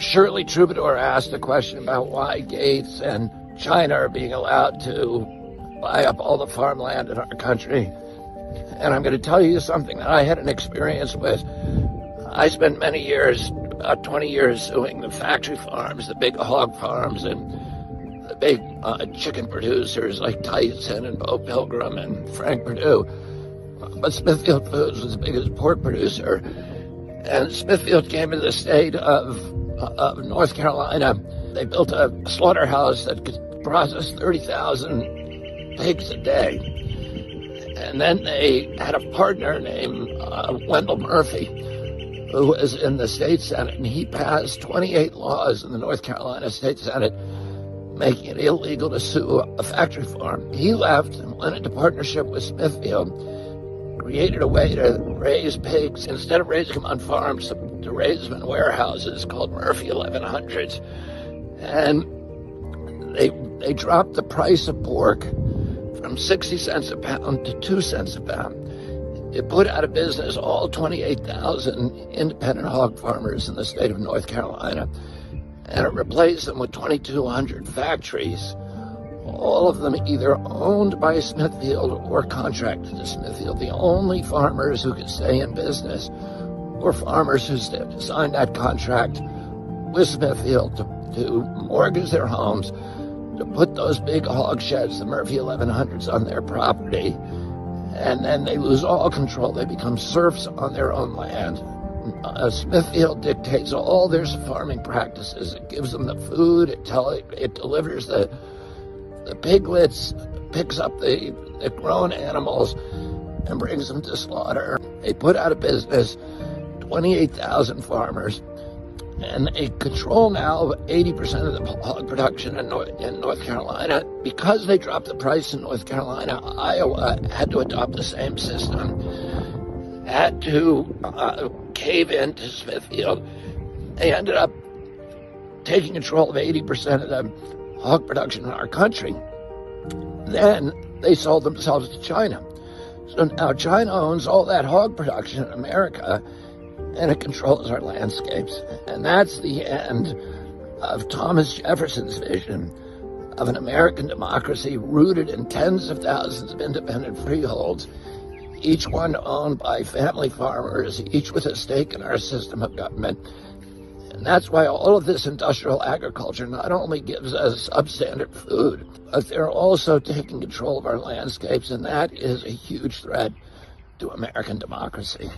Shirley Troubadour asked a question about why Gates and China are being allowed to buy up all the farmland in our country. And I'm going to tell you something that I had an experience with. I spent many years, about 20 years, suing the factory farms, the big hog farms, and the big chicken producers like Tyson and Bo Pilgrim and Frank Perdue. But Smithfield Foods was the biggest pork producer. And Smithfield came to the state of North Carolina. They built a slaughterhouse that could process 30,000 pigs a day. And then they had a partner named Wendell Murphy, who was in the state Senate, and he passed 28 laws in the North Carolina State Senate making it illegal to sue a factory farm. He left and went into partnership with Smithfield, created a way to raise pigs, instead of raising them on farms, to raise them in warehouses called Murphy 1100s. And they dropped the price of pork from 60 cents a pound to 2 cents a pound. It put out of business all 28,000 independent hog farmers in the state of North Carolina, and it replaced them with 2,200 factories, all of them either owned by Smithfield or contracted to Smithfield. The only farmers who could stay in business were farmers who signed that contract with Smithfield to mortgage their homes, to put those big hog sheds, the Murphy 1100s, on their property, and then they lose all control. They become serfs on their own land. Smithfield dictates all their farming practices. It gives them the food, it delivers the piglets, picks up the grown animals and brings them to slaughter. They put out of business 28,000 farmers, and they control now 80% of the hog production in North Carolina. Because they dropped the price in North Carolina, Iowa had to adopt the same system, had to cave in to Smithfield. They ended up taking control of 80% of the hog production in our country. Then they sold themselves to China. So now China owns all that hog production in America, and it controls our landscapes. And that's the end of Thomas Jefferson's vision of an American democracy rooted in tens of thousands of independent freeholds, each one owned by family farmers, each with a stake in our system of government. And that's why all of this industrial agriculture not only gives us substandard food, but they're also taking control of our landscapes, and that is a huge threat to American democracy.